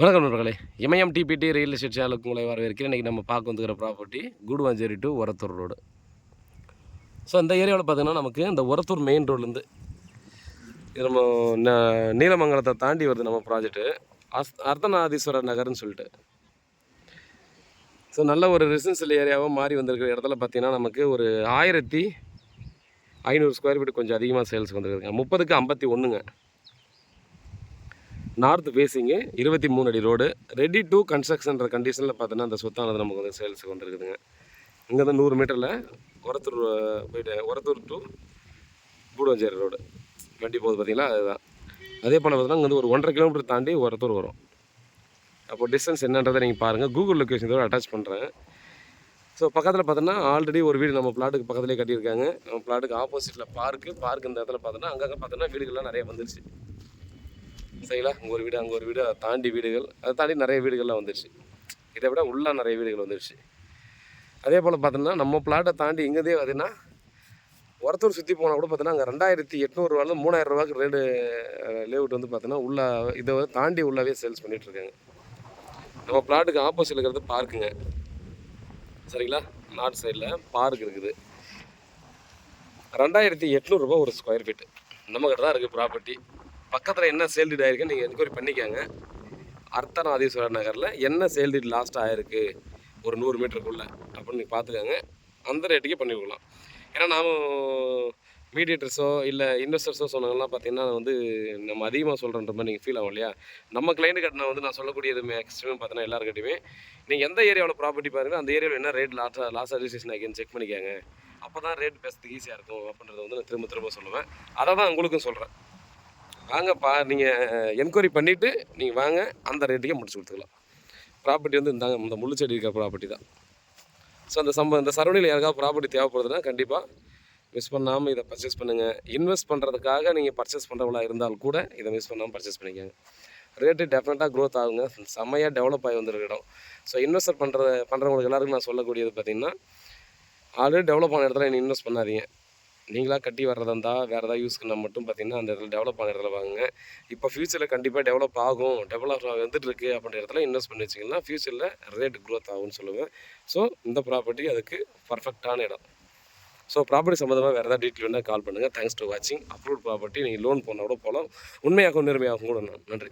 வணக்கம் நண்பர்களே. இமயம் DBT real estate சேனலுக்கு உங்களை வரவேற்கிறேன். இன்றைக்கி நம்ம பார்க்க வந்துக்கிற property Guduvanchery to Orathur road. So இந்த ஏரியாவில் பார்த்தீங்கன்னா நமக்கு இந்த ஒரத்தூர் மெயின் ரோட்லேருந்து இது நம்ம நீலமங்கலத்தை தாண்டி வருது நம்ம ப்ராஜெக்ட்டு. அர்த்தநாதீஸ்வரர் நகர்னு சொல்லிட்டு. ஸோ நல்ல ஒரு ரெசிடென்ஷியல் ஏரியாவாக மாறி வந்திருக்கிற இடத்துல பார்த்தீங்கன்னா நமக்கு ஒரு 1500 ஸ்கொயர் ஃபீட் கொஞ்சம் அதிகமாக சேல்ஸ் வந்துருக்குதுங்க. 30க்கு 51ங்க. நார்த் ஃபேஸிங்கு 23 அடி ரோடு, ரெடி டு கன்ஸ்ட்ரக்ஷன்ற கண்டிஷனில் பார்த்தோன்னா அந்த சொத்தானது நமக்கு வந்து சேல்ஸுக்கு வந்துருக்குதுங்க. இங்கே தான் 100 மீட்டரில் ஒரத்தூர் போய்ட்டு ஒரத்தூர் டு கூடுவாஞ்சேரி ரோடு வண்டி போகுது பார்த்தீங்களா, அதுதான். அதே போல் பார்த்தீங்கன்னா இங்கே வந்து ஒரு 1.5 கிலோமீட்டர் தாண்டி ஒரத்தூர் வரும். அப்போ டிஸ்டன்ஸ் என்னன்றதை நீங்கள் பாருங்கள். கூகுள் லொக்கேஷன் இதோட அட்டாச் பண்ணுறேன். ஸோ பக்கத்தில் பார்த்தோன்னா ஆல்ரெடி ஒரு வீடு நம்ம பிளாட்டுக்கு பக்கத்துலேயே கட்டியிருக்காங்க. நம்ம பிளாட்டுக்கு ஆப்போசிட்டில் பார்க்கு இந்த இடத்துல பார்த்தோன்னா அங்கங்கே பார்த்தோன்னா வீடுகள்லாம் நிறைய வந்துருச்சு. சரிங்களா, அங்கே ஒரு வீடு, அங்கே ஒரு வீடு, அதை தாண்டி வீடுகள், அதை தாண்டி நிறைய வீடுகள்லாம் வந்துடுச்சு. இதை விட உள்ளே நிறைய வீடுகள் வந்துடுச்சு. அதே போல் பார்த்தோன்னா நம்ம பிளாட்டை தாண்டி இங்கேதே பார்த்தீங்கன்னா ஒரத்தூர் சுற்றி போனால் கூட பார்த்தோன்னா அங்கே 2800 3000 ரூபாய்க்கு ரேடு லேஅவுட் வந்து பார்த்தோன்னா உள்ள இதை தாண்டி உள்ளவே சேல்ஸ் பண்ணிகிட்ருக்காங்க. நம்ம பிளாட்டுக்கு ஆப்போசிட்டில் இருக்கிறது பார்க்குங்க. சரிங்களா, நார்த் சைடில் பார்க் இருக்குது. 2800 ரூபா ஒரு ஸ்கொயர் ஃபீட்டு நம்மக்கிட்ட தான் இருக்குது ப்ராப்பர்ட்டி. பக்கத்தில் என்ன சேல் டீட் ஆகிருக்குன்னு நீங்கள் என்கொயரி பண்ணிக்காங்க. அர்த்தநாதீஸ்வரர் நகரில் என்ன சேல் டீட் லாஸ்ட் ஆகிருக்கு ஒரு 100 மீட்டருக்குள்ளே அப்படின்னு நீங்கள் பார்த்துக்காங்க. அந்த ரேட்டுக்கே பண்ணி கொடுக்கலாம். ஏன்னா நாம் மீடியேட்டர்ஸோ இல்லை இன்வெஸ்டர்ஸோ சொன்னாங்கன்னா பார்த்தீங்கன்னா வந்து நம்ம அதிகமாக சொல்கிறன்ற மாதிரி நீங்கள் ஃபீல் ஆகும் இல்லையா. நம்ம கிளைண்ட் கட்டினா வந்து நான் சொல்லக்கூடியது மேக்ஸிமம் பார்த்தீங்கன்னா எல்லாருக்கிட்டையுமே நீங்கள் எந்த ஏரியாவில் ப்ராப்பர்ட்டி பாருங்கள், அந்த ஏரியாவில் என்ன ரேட் லாஸ்ட் ரெஜிஸ்ட்ரேஷன் ஆகின்னு செக் பண்ணிக்காங்க. அப்போ தான் ரேட் பேசுறதுக்கு ஈஸியாக இருக்கும் அப்படின்றத வந்து நான் திரும்ப சொல்லுவேன். அதை தான் உங்களுக்கும் சொல்கிறேன். வாங்கப்பா, நீங்கள் என்கொயரி பண்ணிவிட்டு நீங்கள் வாங்க, அந்த ரேட்டுக்கே முடிச்சு கொடுத்துக்கலாம். ப்ராப்பர்ட்டி வந்து இந்த முள்ளு செடி இருக்கிற ப்ராப்பர்ட்டி தான். ஸோ இந்த சரௌண்டிங்கில் யாருக்காவது ப்ராப்பர்ட்டி தேவைப்படுதுன்னா கண்டிப்பாக மிஸ் பண்ணாமல் இதை பர்ச்சேஸ் பண்ணுங்கள். இன்வெஸ்ட் பண்ணுறதுக்காக நீங்கள் பர்ச்சேஸ் பண்ணுறவங்களா இருந்தால் கூட இதை மிஸ் பண்ணாமல் பர்ச்சேஸ் பண்ணிக்கோங்க. ரேட்டு டெஃபினட்டாக க்ரோத் ஆகுங்க. செம்மையாக டெவலப் ஆகி வந்துருக்க இடம். ஸோ இன்வெஸ்ட் பண்ணுறவங்களுக்கு எல்லாருக்கும் நான் சொல்லக்கூடியது பார்த்திங்கன்னா, ஆல்ரெடி டெவலப் ஆன இடத்துல நீங்கள் இன்வெஸ்ட் பண்ணாதீங்க. நீங்களாக கட்டி வர்றதா இருந்தால் வேறு ஏதாவது யூஸ்க்குன்னா மட்டும் பார்த்தீங்கன்னா அந்த இடத்துல டெவலப் ஆன இடத்துல வாங்குங்க. இப்போ ஃப்யூச்சரில் கண்டிப்பாக டெவலப் வந்துட்டுருக்கு அப்படின்ற இடத்துல இன்வெஸ்ட் பண்ணி வச்சிங்கன்னா ஃப்யூச்சரில் ரேட் க்ரோத் ஆகும்னு சொல்லுவேன். ஸோ இந்த ப்ராப்பர்ட்டி அதுக்கு பர்ஃபெக்டான இடம். ஸோ ப்ராப்பர்ட்டி சம்மந்தமாக வேறு ஏதாவது டீட்டெயில் வேணால் கால் பண்ணுங்கள். தேங்க்ஸ் டு வாட்சிங். Approved property. நீங்கள் லோன் போனால் கூட போகலாம். உண்மையாகவும் நேர்மையாகவும் கூட. நன்றி.